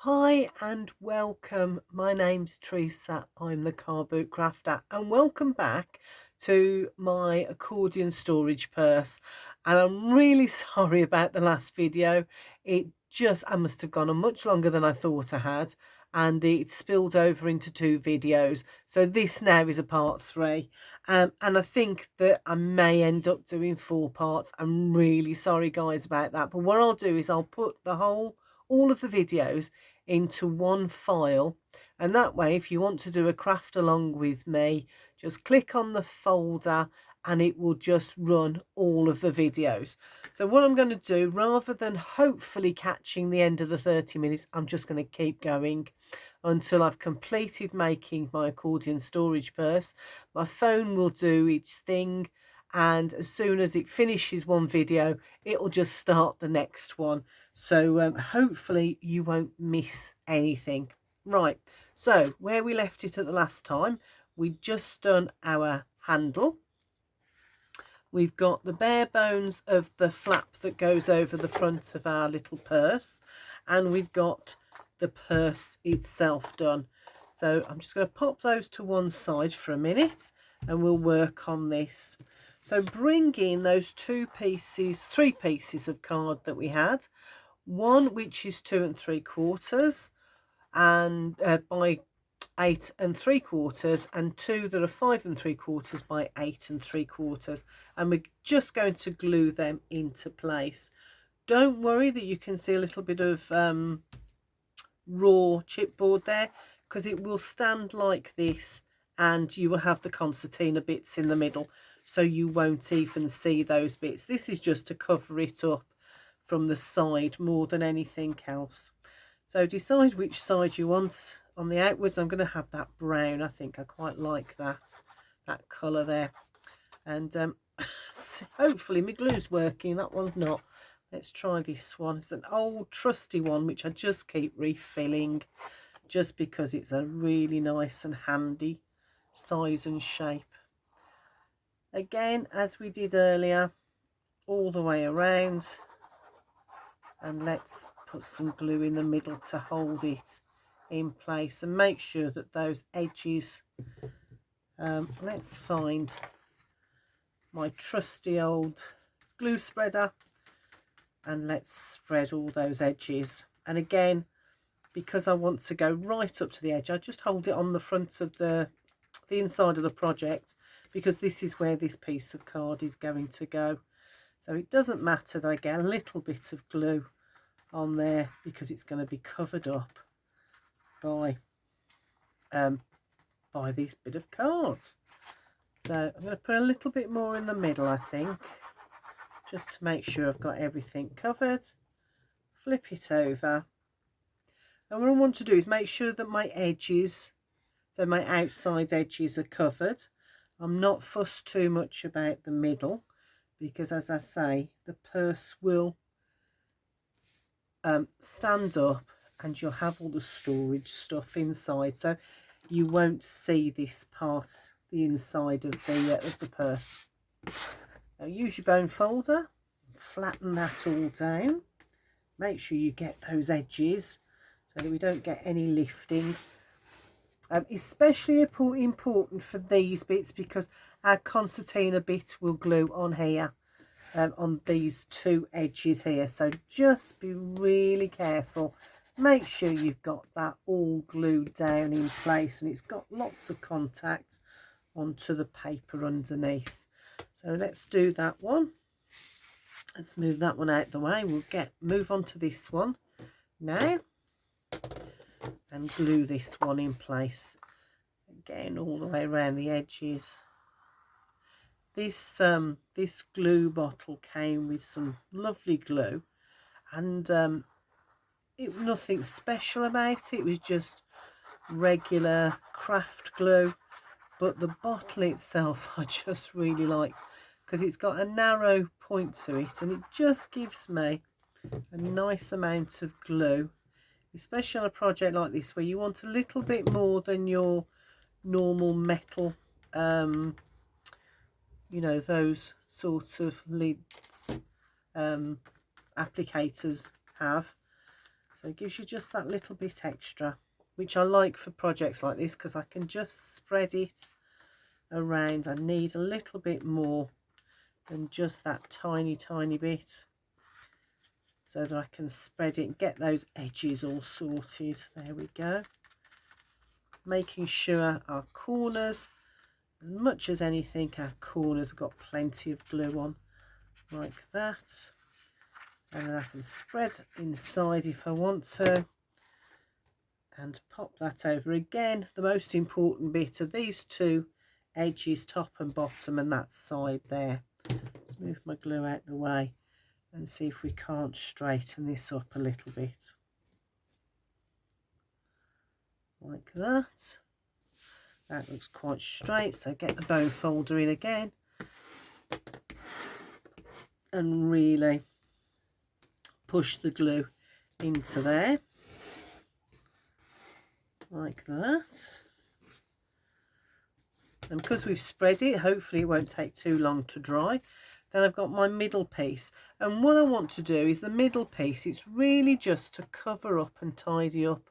Hi and welcome. My name's Teresa. I'm the car boot crafter, and welcome back to my accordion storage purse. And I'm really sorry about the last video. I must have gone on much longer than I thought I had, and it spilled over into two videos. So this now is a part three. And I think that I may end up doing four parts. I'm really sorry guys about that. But what I'll do is I'll put all of the videos into one file, and that way if you want to do a craft along with me, just click on the folder and it will just run all of the videos. So what I'm going to do, rather than hopefully catching the end of the 30 minutes, I'm just going to keep going until I've completed making my accordion storage purse. My phone will do its thing, and as soon as it finishes one video, it'll just start the next one. So hopefully you won't miss anything. Right, so where we left it at the last time, we'd just done our handle. We've got the bare bones of the flap that goes over the front of our little purse, and we've got the purse itself done. So I'm just going to pop those to one side for a minute and we'll work on this. So bring in those three pieces of card that we had. One which is 2 3/4 and by 8 3/4, and two that are 5 3/4 by 8 3/4, and we're just going to glue them into place. Don't worry that you can see a little bit of raw chipboard there, because it will stand like this and you will have the concertina bits in the middle, so you won't even see those bits. This is just to cover it up from the side more than anything else. So decide which side you want. On the outwards, I'm going to have that brown. I think I quite like that colour there. And hopefully my glue's working. That one's not. Let's try this one. It's an old trusty one which I just keep refilling, just because it's a really nice and handy size and shape. Again, as we did earlier, all the way around, and let's put some glue in the middle to hold it in place and make sure that those edges, let's find my trusty old glue spreader and let's spread all those edges. And again, because I want to go right up to the edge, I just hold it on the front of the inside of the project, because this is where this piece of card is going to go. So it doesn't matter that I get a little bit of glue on there, because it's going to be covered up by this bit of card. So I'm going to put a little bit more in the middle, I think, just to make sure I've got everything covered. Flip it over, and what I want to do is make sure that my edges, so my outside edges, are covered. I'm not fussed too much about the middle, because as I say, the purse will stand up and you'll have all the storage stuff inside, so you won't see this part, the inside of the purse. Now use your bone folder, flatten that all down, make sure you get those edges so that we don't get any lifting. Especially important for these bits, because our concertina bit will glue on here, on these two edges here. So just be really careful. Make sure you've got that all glued down in place and it's got lots of contact onto the paper underneath. So let's do that one. Let's move that one out the way. We'll move on to this one now and glue this one in place. Again, all the way around the edges. This glue bottle came with some lovely glue, and nothing special about it. It was just regular craft glue, but the bottle itself I just really liked, because it's got a narrow point to it and it just gives me a nice amount of glue, especially on a project like this where you want a little bit more than your normal metal, you know, those sorts of lids applicators have. So it gives you just that little bit extra, which I like for projects like this because I can just spread it around. I need a little bit more than just that tiny bit, so that I can spread it and get those edges all sorted. There we go. Making sure our corners, as much as anything, our corners have got plenty of glue on, like that. And then I can spread inside if I want to, and pop that over again. The most important bit are these two edges, top and bottom, and that side there. Let's move my glue out the way and see if we can't straighten this up a little bit, like that. That looks quite straight, so get the bone folder in again and really push the glue into there, like that. And because we've spread it, hopefully it won't take too long to dry. Then I've got my middle piece, and what I want to do is the middle piece, it's really just to cover up and tidy up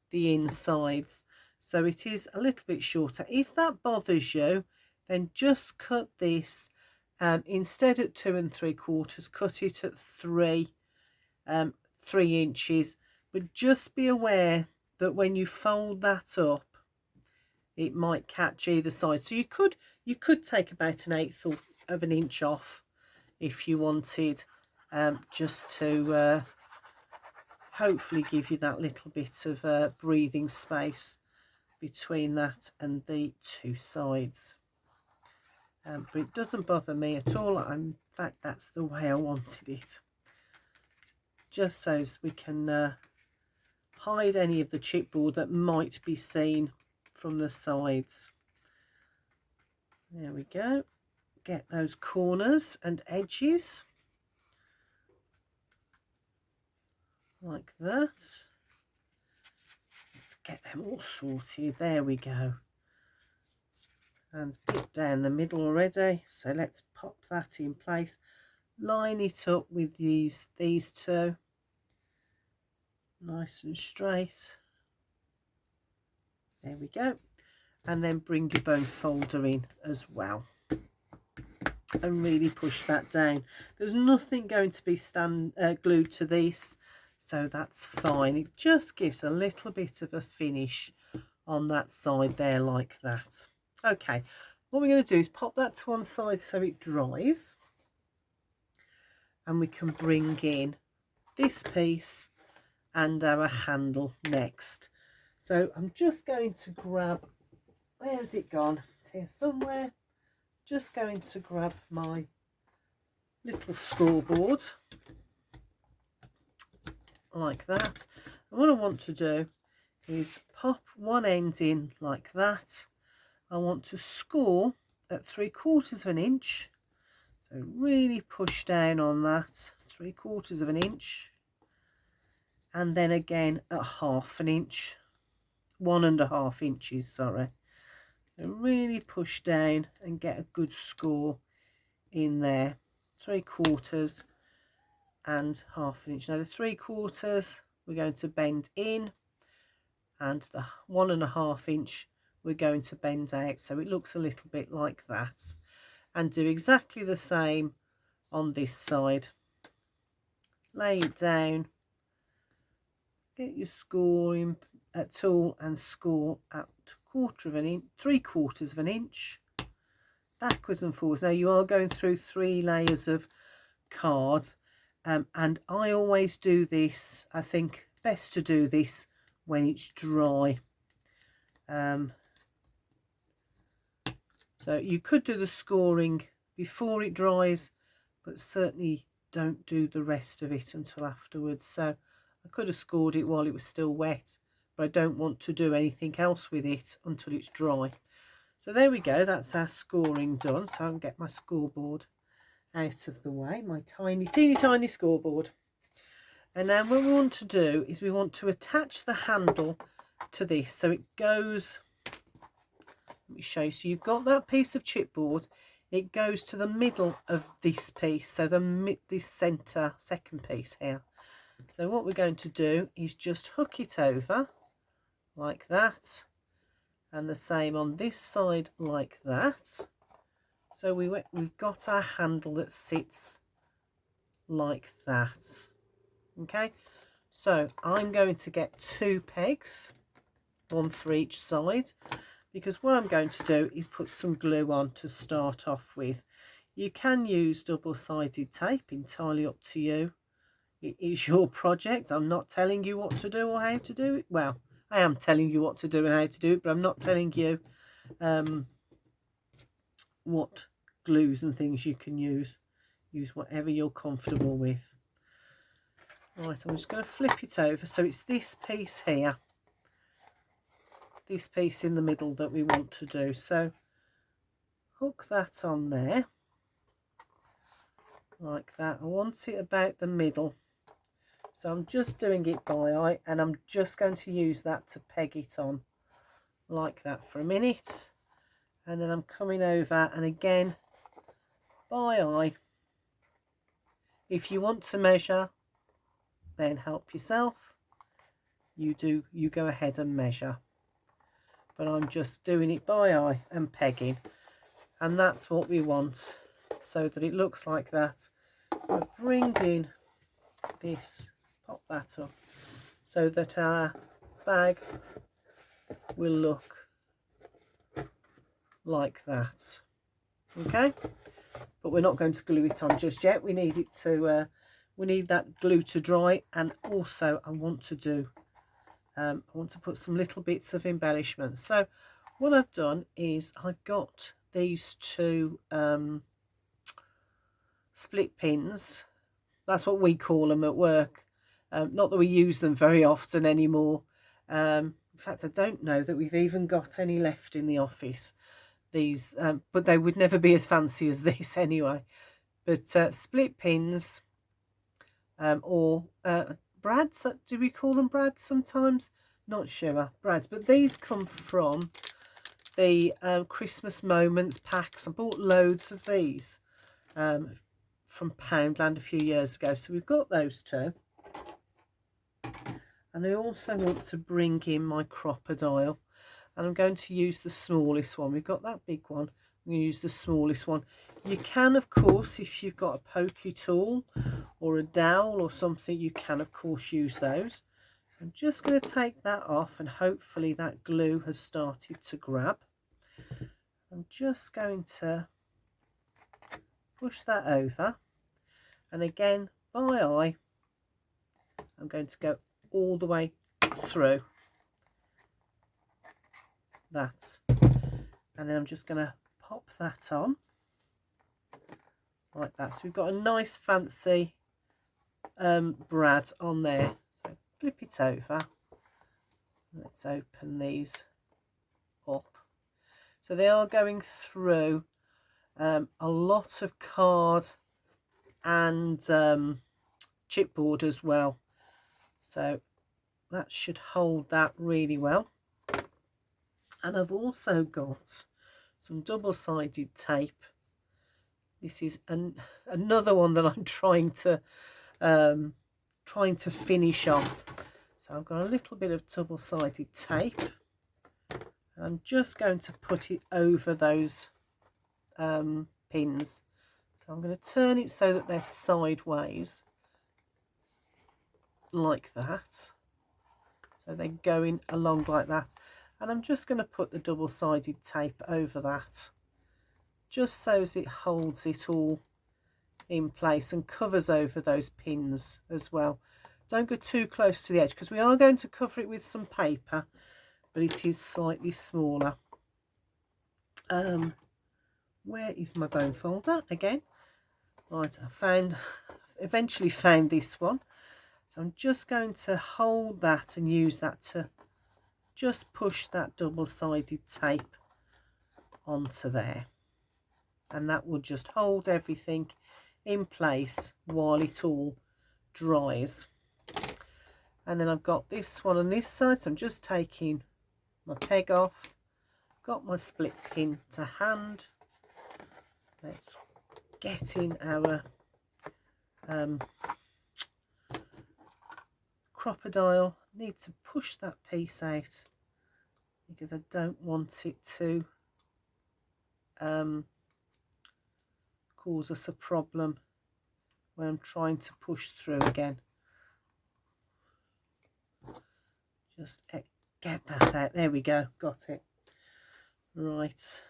the insides, so it is a little bit shorter. If that bothers you, then just cut this instead at 2 3/4, cut it at 3 inches, but just be aware that when you fold that up, it might catch either side. So you could take about 1/8 of an inch off if you wanted, just to hopefully give you that little bit of breathing space between that and the two sides. But it doesn't bother me at all. In fact, that's the way I wanted it, just so as we can hide any of the chipboard that might be seen from the sides. There we go. Get those corners and edges like that. Let's get them all sorted. There we go. And a bit down the middle already, so let's pop that in place. Line it up with these two, nice and straight. There we go. And then bring your bone folder in as well and really push that down. There's nothing going to be glued to this, so that's fine. It just gives a little bit of a finish on that side there, like that. Okay, what we're going to do is pop that to one side so it dries, and we can bring in this piece and our handle next. So I'm just going to grab, where has it gone? It's here somewhere. Just going to grab my little scoreboard like that. And what I want to do is pop one end in like that. I want to score at 3/4 of an inch, so really push down on that, 3/4 of an inch, and then again at 1/2 an inch, 1.5 inches, sorry. So really push down and get a good score in there, 3/4 and 1/2 an inch. Now the 3/4 we're going to bend in, and the 1.5 inch we're going to bend out, so it looks a little bit like that. And do exactly the same on this side. Lay it down, get your scoring tool and score at 1/4 of an inch, 3/4 of an inch, backwards and forwards. Now you are going through 3 layers of card, and I always do this. I think best to do this when it's dry. So you could do the scoring before it dries, but certainly don't do the rest of it until afterwards. So I could have scored it while it was still wet, but I don't want to do anything else with it until it's dry. So there we go, that's our scoring done. So I can get my scoreboard out of the way, my teeny tiny scoreboard. And now what we want to do is we want to attach the handle to this, so it goes, let me show you. So you've got that piece of chipboard, it goes to the middle of this piece, so this centre second piece here, So what we're going to do is just hook it over like that, and the same on this side like that. So we've got our handle that sits like that. Okay, so I'm going to get 2 pegs, one for each side, because what I'm going to do is put some glue on to start off with. You can use double-sided tape, entirely up to you. It is your project. I'm not telling you what to do or how to do it. Well, I am telling you what to do and how to do it, but I'm not telling you what glues and things you can use. Use whatever you're comfortable with. Right, I'm just going to flip it over. So it's this piece here, this piece in the middle that we want to do. So hook that on there like that. I want it about the middle. So I'm just doing it by eye, and I'm just going to use that to peg it on like that for a minute. And then I'm coming over, and again by eye. If you want to measure, then help yourself. You go ahead and measure. But I'm just doing it by eye and pegging. And that's what we want, so that it looks like that. We're bringing this, pop that up, so that our bag will look like that. Okay, but we're not going to glue it on just yet. We need it to we need that glue to dry. And also I want to put some little bits of embellishment. So what I've done is I've got these 2 split pins. That's what we call them at work. Not that we use them very often anymore. In fact, I don't know that we've even got any left in the office. These, but they would never be as fancy as this anyway. But split pins, or brads. Do we call them brads sometimes? Not sure. Brads. But these come from the Christmas Moments packs. I bought loads of these from Poundland a few years ago. So we've got those 2. And I also want to bring in my crocodile, and I'm going to use the smallest one. We've got that big one. I'm going to use the smallest one. You can, of course, if you've got a pokey tool or a dowel or something, you can of course use those. I'm just going to take that off, and hopefully that glue has started to grab. I'm just going to push that over, and again by eye I'm going to go all the way through that, and then I'm just going to pop that on like that. So we've got a nice fancy brad on there. So flip it over. Let's open these up. So they are going through a lot of card and chipboard as well, so that should hold that really well. And I've also got some double-sided tape. This is another one that I'm trying to finish off. So I've got a little bit of double-sided tape. I'm just going to put it over those pins. So I'm going to turn it so that they're sideways like that. So they're going along like that. And I'm just going to put the double-sided tape over that, just so as it holds it all in place and covers over those pins as well. Don't go too close to the edge, because we are going to cover it with some paper, but it is slightly smaller. Where is my bone folder again? Right, eventually found this one. So I'm just going to hold that and use that to just push that double-sided tape onto there, and that will just hold everything in place while it all dries. And then I've got this one on this side, so I'm just taking my peg off, got my split pin to hand. Let's get in our crocodile. Need to push that piece out because I don't want it to cause us a problem when I'm trying to push through again. Just get that out. There we go, got it. Right,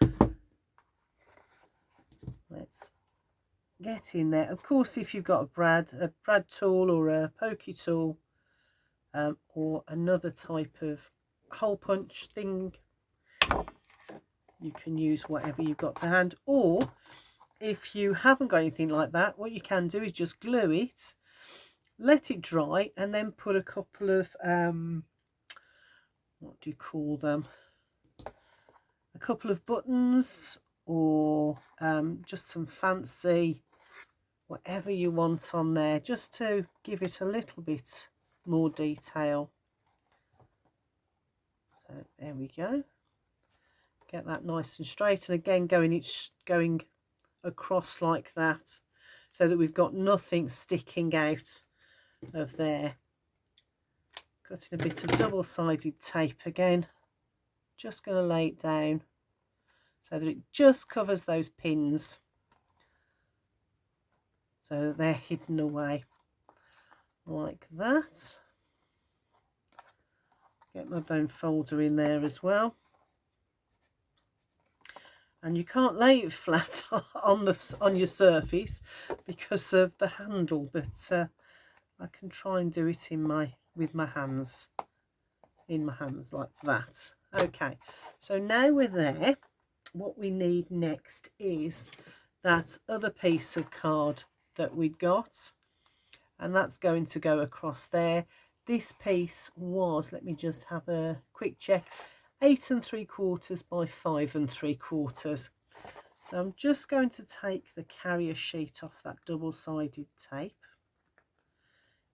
let's get in there. Of course, if you've got a brad tool or a pokey tool, or another type of hole punch thing, you can use whatever you've got to hand. Or if you haven't got anything like that, what you can do is just glue it, let it dry, and then put a couple of what do you call them, a couple of buttons, or just some fancy whatever you want on there, just to give it a little bit more detail. So there we go, get that nice and straight, and again going across like that, so that we've got nothing sticking out of there. Cutting a bit of double-sided tape again, just going to lay it down so that it just covers those pins, so that they're hidden away like that. Get my bone folder in there as well, and you can't lay it flat on your surface because of the handle, but I can try and do it with my hands, in my hands like that. Okay, so now we're there, what we need next is that other piece of card that we'd got, and that's going to go across there. This piece was, let me just have a quick check, 8 3/4 by 5 3/4. So I'm just going to take the carrier sheet off that double-sided tape.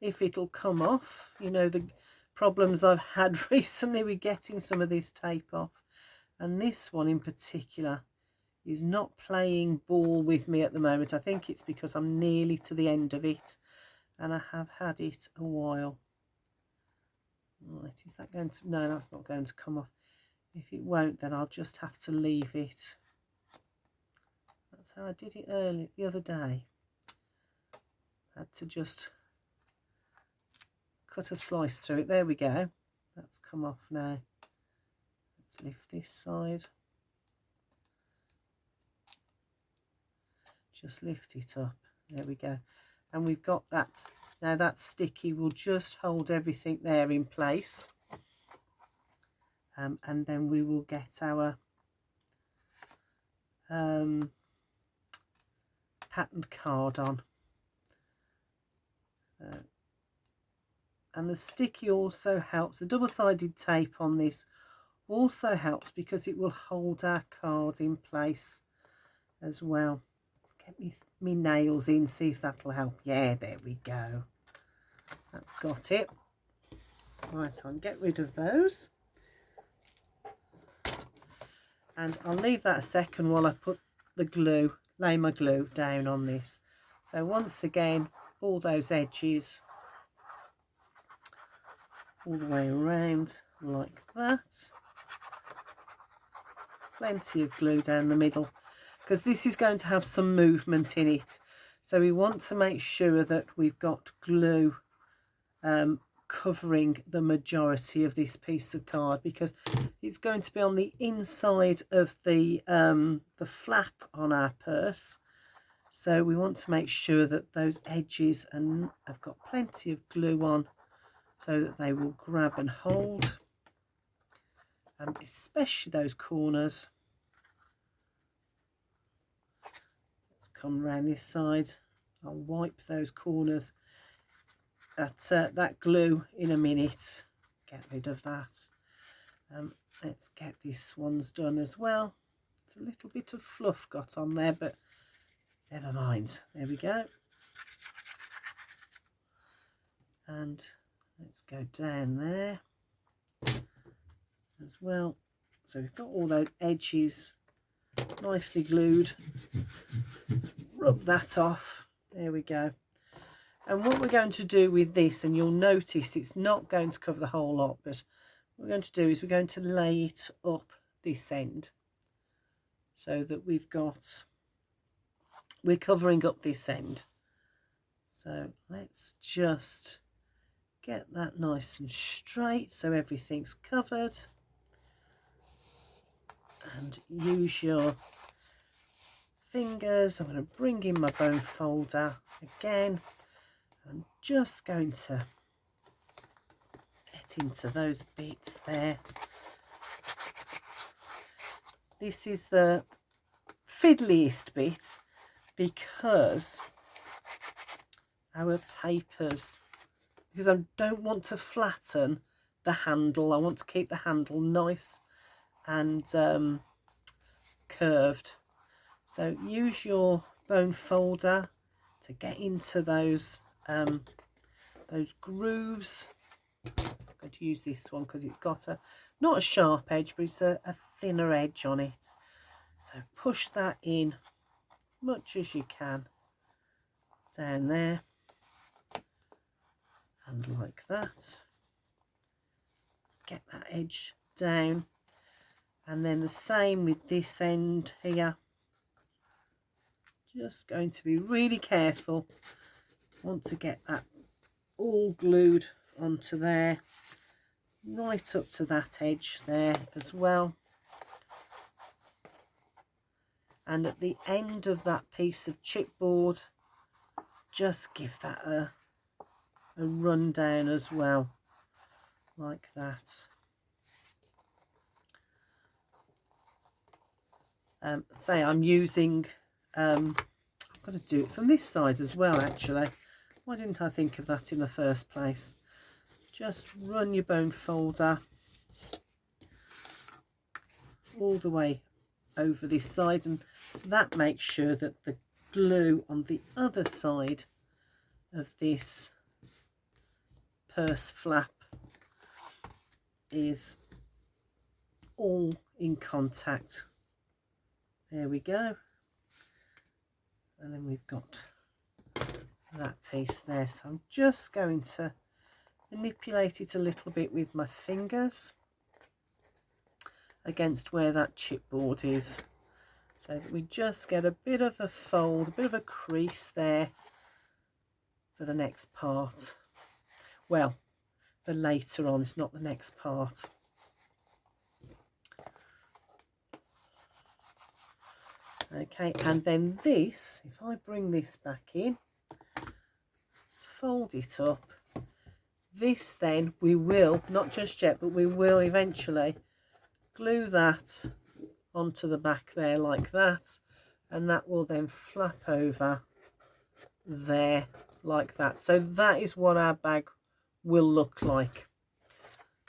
If it'll come off, you know, the problems I've had recently with getting some of this tape off, and this one in particular is not playing ball with me at the moment. I think it's because I'm nearly to the end of it and I have had it a while. Right, is that going to, no, that's not going to come off. If it won't, then I'll just have to leave it. That's how I did it earlier the other day. I had to just cut a slice through it. There we go, that's come off now. Let's lift this side, just lift it up, there we go, and we've got that. Now that sticky will just hold everything there in place, and then we will get our patterned card on. And the sticky also helps, the double-sided tape on this also helps because it will hold our card in place as well. Get me nails in, see if that'll help. Yeah, there we go, that's got it. Right, I'll get rid of those, and I'll leave that a second while I put the glue, lay my glue down on this. So once again, all those edges all the way around like that. Plenty of glue down the middle, because this is going to have some movement in it, so we want to make sure that we've got glue covering the majority of this piece of card, because it's going to be on the inside of the flap on our purse. So we want to make sure that those edges have got plenty of glue on, so that they will grab and hold, especially those corners. Let's come around this side. I'll wipe those corners, that glue in a minute, get rid of that. Let's get these ones done as well. It's a little bit of fluff got on there, but never mind, there we go. And let's go down there as well. So we've got all those edges nicely glued. Rub that off. There we go. And what we're going to do with this, and you'll notice it's not going to cover the whole lot, but what we're going to do is we're going to lay it up this end so that we're covering up this end. So let's just get that nice and straight so everything's covered, and use your fingers. I'm going to bring in my bone folder again. I'm just going to get into those bits there. This is the fiddliest bit because our papers, because I don't want to flatten the handle. I want to keep the handle nice and curved. So use your bone folder to get into those grooves. I'm going to use this one because it's got not a sharp edge, but it's a thinner edge on it. So push that in much as you can down there, and like that. Get that edge down, and then the same with this end here. Just going to be really careful. Want to get that all glued onto there, right up to that edge there as well. And at the end of that piece of chipboard, just give that a run down as well, like that. Say I'm using, I'm going to do it from this side as well actually. Why didn't I think of that in the first place? Just run your bone folder all the way over this side, and that makes sure that the glue on the other side of this purse flap is all in contact. There we go. And then we've got that piece there. So I'm just going to manipulate it a little bit with my fingers against where that chipboard is, so that we just get a bit of a fold, a bit of a crease there for the next part. Well, for later on, it's not the next part. Okay, and then this, if I bring this back in, let's fold it up. This then we will, not just yet, but we will eventually glue that onto the back there like that, and that will then flap over there like that. So that is what our bag will look like.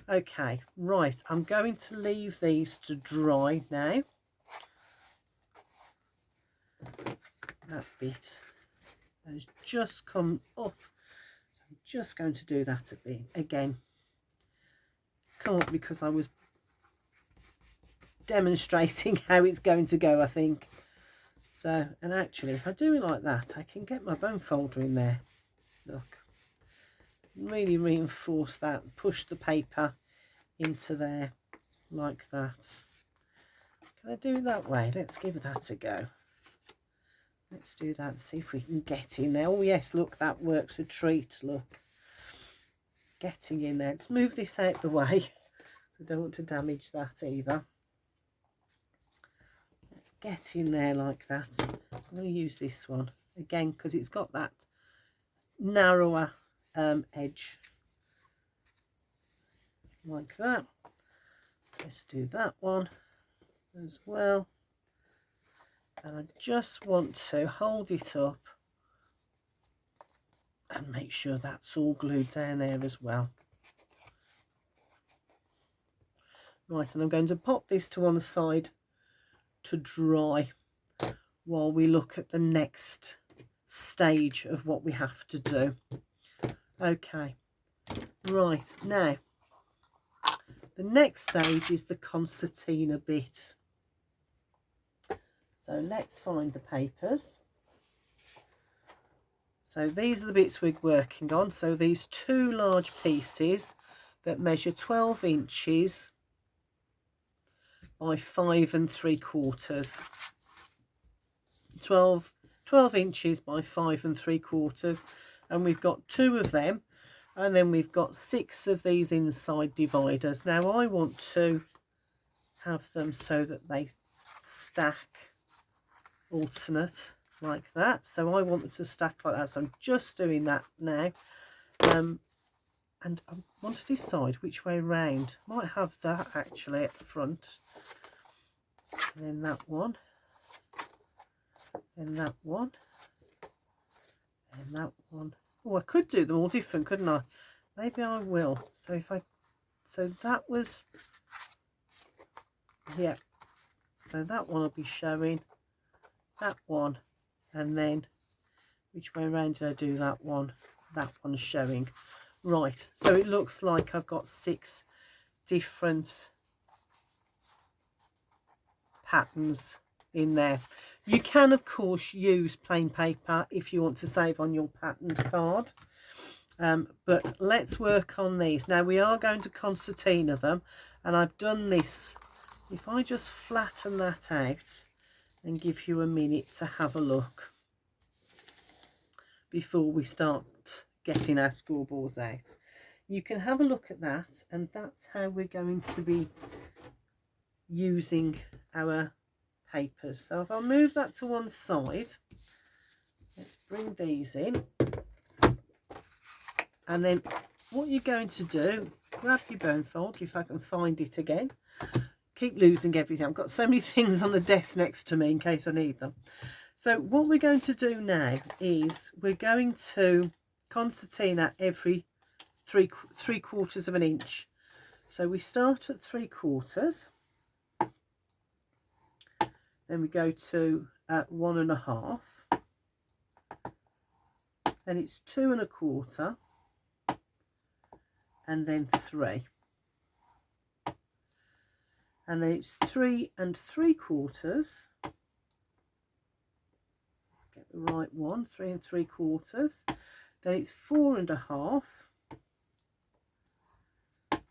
Okay, right, I'm going to leave these to dry now. That bit has just come up, so I'm just going to do that a bit again. Come up because I was demonstrating how it's going to go, I think. So, and actually if I do it like that, I can get my bone folder in there. Look, really reinforce that, push the paper into there like that. Can I do it that way? Let's give that a go. Let's do that and see if we can get in there. Oh yes, look, that works a treat. Look, getting in there. Let's move this out the way. I don't want to damage that either. Let's get in there like that. I'm going to use this one again because it's got that narrower edge like that. Let's do that one as well. And I just want to hold it up and make sure that's all glued down there as well. Right, and I'm going to pop this to one side to dry while we look at the next stage of what we have to do. Okay, right, now the next stage is the concertina bit. So let's find the papers. So these are the bits we're working on. So these two large pieces that measure 12 inches by 5 3/4. 12 inches by 5 3/4, and we've got 2 of them, and then we've got 6 of these inside dividers. Now I want to have them so that they stack alternate like that, so I want them to stack like that, so I'm just doing that now. And I want to decide which way round. Might have that actually at the front, and then that one, and that one, and that one. Oh, I could do them all different, couldn't I? Maybe I will. So that was, yeah, so that one will be showing, that one, and then which way around did I do that one? That one's showing. Right, so it looks like I've got 6 different patterns in there. You can of course use plain paper if you want to save on your patterned card, but let's work on these. Now we are going to concertina them, and I've done this. If I just flatten that out and give you a minute to have a look before we start getting our scoreboards out, you can have a look at that, and that's how we're going to be using our papers. So if I move that to one side, let's bring these in, and then what you're going to do, grab your bone folder, if I can find it again. Keep losing everything. I've got so many things on the desk next to me in case I need them. So what we're going to do now is we're going to concertina every three quarters of an inch. So we start at 3/4, then we go to 1 1/2, then it's 2 1/4, and then 3, and then it's 3 3/4. Let's get the right one. 3 3/4. Then it's 4 1/2,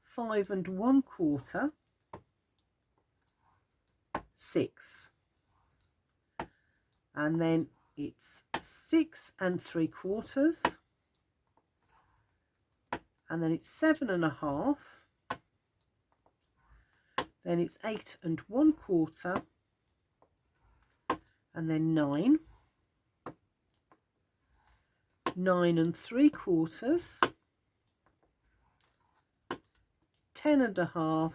5 1/4, 6, and then it's 6 3/4, and then it's 7 1/2, then it's 8 1/4, and then 9, 9 3/4, 10 1/2,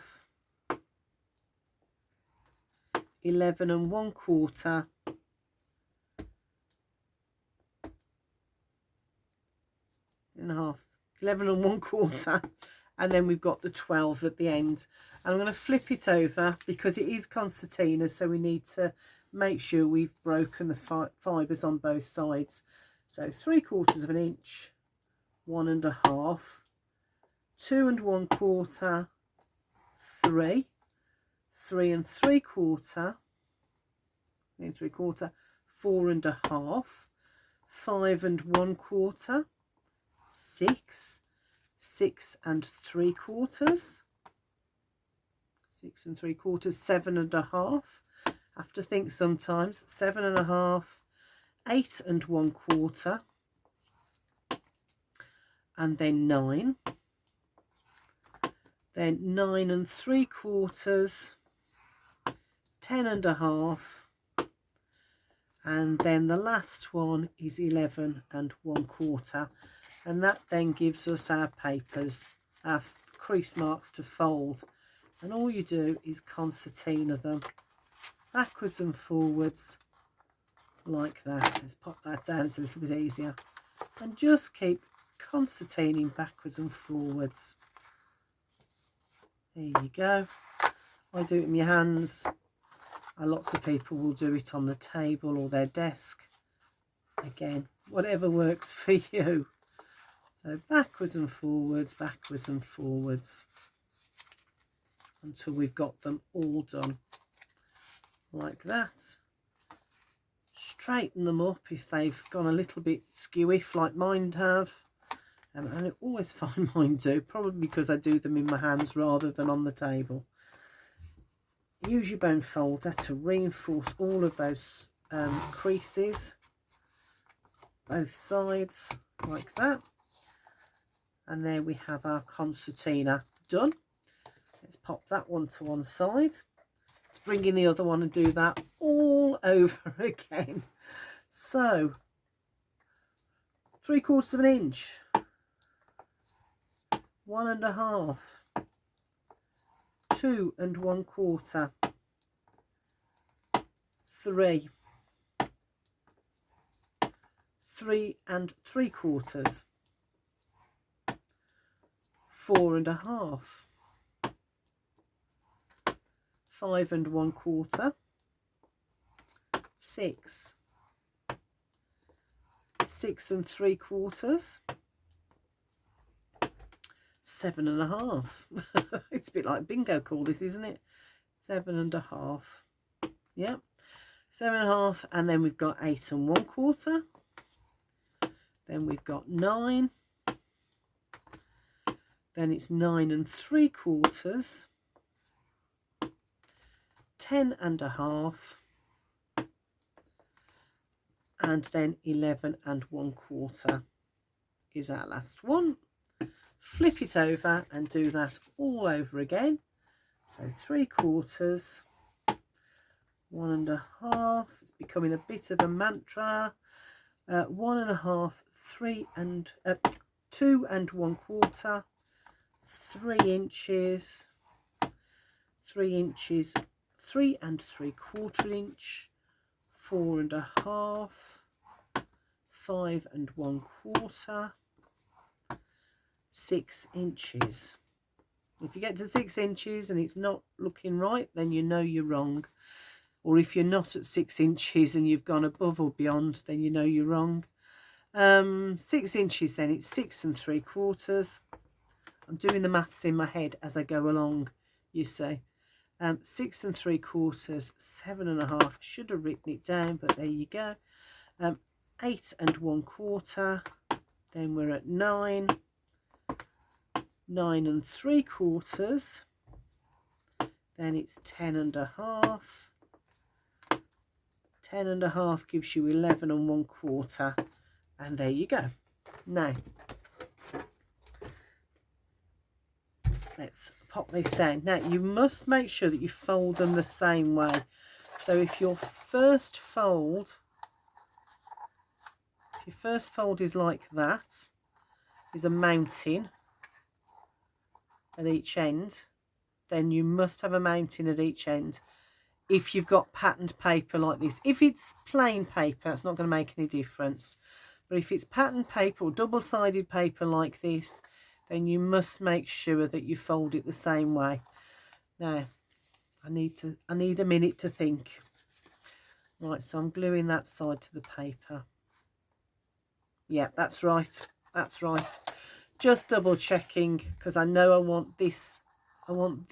11 1/4, and a half, 11 1/4, and then we've got the 12 at the end. And I'm going to flip it over because it is concertina, so we need to make sure we've broken the fibres on both sides. So 3/4 of an inch, 1 1/2, 2 1/4, 3, 3 3/4, 3 3/4, 4 1/2, 5 1/4, 6, 6 3/4, 6 3/4, 7 1/2. Have to think sometimes. 7 1/2, 8 1/4, and then 9. Then 9 3/4, 10 1/2, and then the last one is 11 1/4, and that then gives us our papers, our crease marks to fold. And all you do is concertina them backwards and forwards like that. Let's pop that down so it's a little bit easier, and just keep concertinaing backwards and forwards. There you go. I do it in my hands. Lots of people will do it on the table or their desk. Again, whatever works for you. So backwards and forwards, until we've got them all done like that. straighten them up if they've gone a little bit skewy, like mine have. And I always find mine do, probably because I do them in my hands rather than on the table. Use your bone folder to reinforce all of those creases, both sides, like that. And there we have our concertina done. Let's pop that one to one side. Let's bring in the other one and do that all over again. So 3/4 of an inch, 1 1/2, 2 1/4, 3, 3 3/4, 4 1/2, 5 1/4, 6, 6 3/4, 7 1/2. It's a bit like bingo call, this, isn't it? 7 1/2. Yeah, 7 1/2, and then we've got 8 1/4. Then we've got 9. Then it's 9 3/4, 10 1/2, and then 11 1/4 is our last one. Flip it over and do that all over again. So 3/4, 1 1/2. It's becoming a bit of a mantra. 1 1/2, 2 1/4, 3 inches, 3 inches, 3 3/4 inch, 4 1/2, 5 1/4, 6 inches. If you get to 6 inches and it's not looking right, then you know you're wrong. Or if you're not at 6 inches and you've gone above or beyond, then you know you're wrong. 6 inches, then it's 6 3/4. I'm doing the maths in my head as I go along, you see. 6 3/4, 7 1/2. Should have written it down, but there you go. 8 1/4. Then we're at 9, 9 3/4. Then it's 10 1/2. 10 1/2 gives you 11 1/4, and there you go. Now let's pop this down. Now you must make sure that you fold them the same way. So if your first fold is like that, is a mounting at each end, then you must have a mounting at each end. If you've got patterned paper like this, if it's plain paper, it's not going to make any difference. But if it's patterned paper or double-sided paper like this, then you must make sure that you fold it the same way. Now, I need a minute to think. Right, so I'm gluing that side to the paper. Yeah, that's right. That's right. Just double checking, because I know I want this on